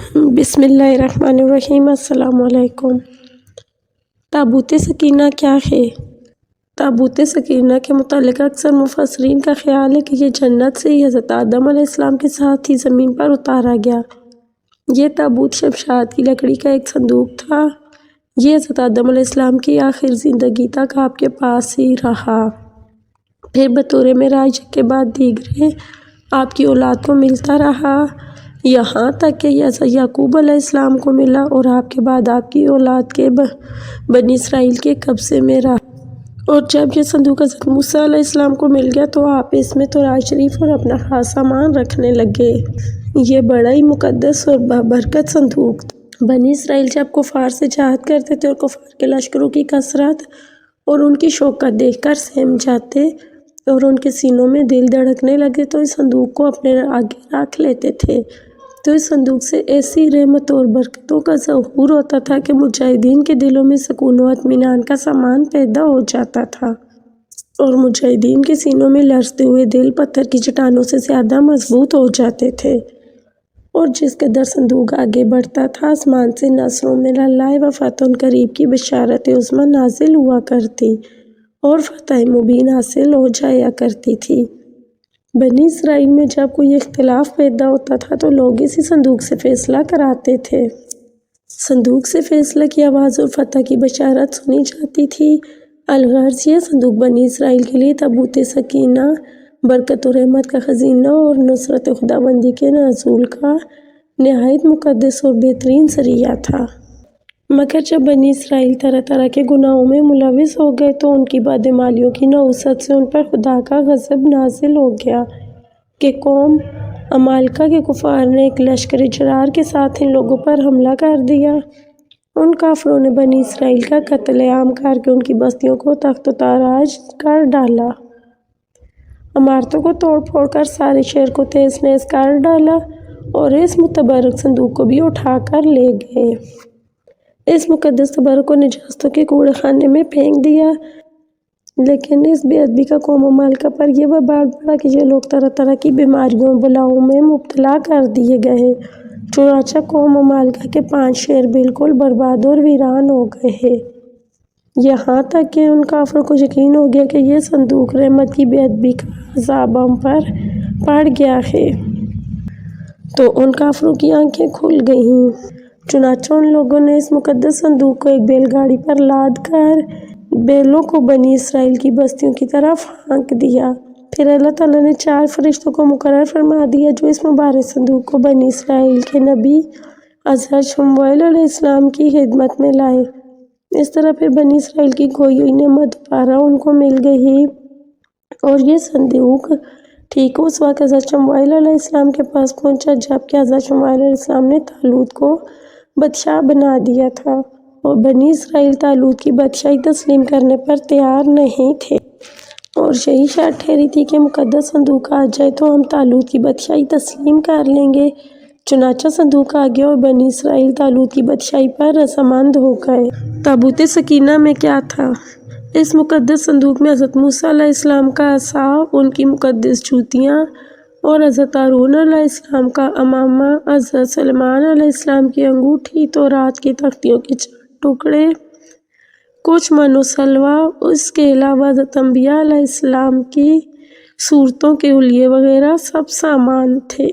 بسم اللہ الرحمن الرحیم۔ السلام علیکم۔ تابوت سکینہ کیا ہے؟ تابوت سکینہ کے متعلق اکثر مفسرین کا خیال ہے کہ یہ جنت سے ہی حضرت آدم علیہ السلام کے ساتھ ہی زمین پر اتارا گیا۔ یہ تابوت شمشاد کی لکڑی کا ایک صندوق تھا۔ یہ حضرت آدم علیہ السلام کی آخر زندگی تک آپ کے پاس ہی رہا۔ پھر بطور معراج کے بعد دیگر آپ کی اولاد کو ملتا رہا، یہاں تک کہ یعقوب علیہ السلام کو ملا اور آپ کے بعد آپ کی اولاد کے بنی اسرائیل کے قبضے میں رہا۔ اور جب یہ صندوق حضرت موسیٰ علیہ السلام کو مل گیا تو آپ اس میں تورات شریف اور اپنا خاص سامان رکھنے لگے۔ یہ بڑا ہی مقدس اور بابرکت صندوق تھا۔ بنی اسرائیل جب کفار سے جہاد کرتے تھے اور کفار کے لشکروں کی کثرت اور ان کی شوکت دیکھ کر سہم جاتے اور ان کے سینوں میں دل دھڑکنے لگے تو اس صندوق کو اپنے آگے رکھ لیتے تھے۔ تو اس صندوق سے ایسی رحمت اور برکتوں کا ظہور ہوتا تھا کہ مجاہدین کے دلوں میں سکون و اطمینان کا سامان پیدا ہو جاتا تھا اور مجاہدین کے سینوں میں لرزتے ہوئے دل پتھر کی چٹانوں سے زیادہ مضبوط ہو جاتے تھے۔ اور جس قدر صندوق آگے بڑھتا تھا آسمان سے نصر من اللہ و فتح قریب کی بشارت عظمی نازل ہوا کرتی اور فتح مبین حاصل ہو جایا کرتی تھی۔ بنی اسرائیل میں جب کوئی اختلاف پیدا ہوتا تھا تو لوگ اسی صندوق سے فیصلہ کراتے تھے۔ صندوق سے فیصلہ کی آواز اور فتح کی بشارت سنی جاتی تھی۔ الغرض یہ صندوق بنی اسرائیل کے لیے تابوت سکینہ، برکت و رحمت کا خزینہ اور نصرت خداوندی کے نزول کا نہایت مقدس اور بہترین ذریعہ تھا۔ مگر جب بنی اسرائیل طرح طرح کے گناہوں میں ملوث ہو گئے تو ان کی بدعمالیوں کی نحوست سے ان پر خدا کا غضب نازل ہو گیا کہ قوم عمالقہ کے کفار نے ایک لشکر جرار کے ساتھ ان لوگوں پر حملہ کر دیا۔ ان کافروں نے بنی اسرائیل کا قتل عام کر کے ان کی بستیوں کو تخت و تاراج کر ڈالا، عمارتوں کو توڑ پھوڑ کر سارے شہر کو تہس نہس کر ڈالا اور اس متبرک صندوق کو بھی اٹھا کر لے گئے۔ اس مقدس تبرک و نجاستوں کے کوڑے خانے میں پھینک دیا۔ لیکن اس بے ادبی کا قوم عمالقہ پر یہ وبال پڑا کہ یہ لوگ طرح طرح کی بیماریوں بلاؤں میں مبتلا کر دیے گئے۔ چنانچہ قوم عمالقہ کے 5 شہر بالکل برباد اور ویران ہو گئے۔ یہاں تک کہ ان کافروں کو یقین ہو گیا کہ یہ صندوق رحمت کی بے ادبی کا عذاب ہم پر پڑ گیا ہے تو ان کافروں کی آنکھیں کھل گئیں۔ چنانچہ ان لوگوں نے اس مقدس صندوق کو ایک بیل گاڑی پر لاد کر بیلوں کو بنی اسرائیل کی بستیوں کی طرف ہانک دیا۔ پھر اللہ تعالیٰ نے 4 فرشتوں کو مقرر فرما دیا جو اس مبارک صندوق کو بنی اسرائیل کے نبی حضرت شموئیل علیہ السلام کی خدمت میں لائے۔ اس طرح پھر بنی اسرائیل کی کھوئی ہوئی نعمت دوبارہ ان کو مل گئی اور یہ صندوق ٹھیک اس وقت حضرت شموئیل علیہ السلام کے پاس پہنچا جبکہ حضرت شموئیل علیہ السلام نے طالوت کو بادشاہ بنا دیا تھا اور بنی اسرائیل طالوت کی بادشاہی تسلیم کرنے پر تیار نہیں تھے اور یہی شرط ٹھہری تھی کہ مقدس صندوق آ جائے تو ہم طالوت کی بادشاہی تسلیم کر لیں گے۔ چنانچہ صندوق آ گیا اور بنی اسرائیل طالوت کی بادشاہی پر رضامند ہو گئے۔ تابوت سکینہ میں کیا تھا؟ اس مقدس صندوق میں حضرت موسیٰ علیہ السلام کا عصا، ان کی مقدس جوتیاں اور حضرت ہارون علیہ السلام کا عمامہ، حضرت سلیمان علیہ السلام کی انگوٹھی، تورات کی تختیوں کے 4 ٹکڑے، کچھ من و سلوہ، اس کے علاوہ حضرت انبیاء علیہ السلام کی صورتوں کے حلیے وغیرہ سب سامان تھے۔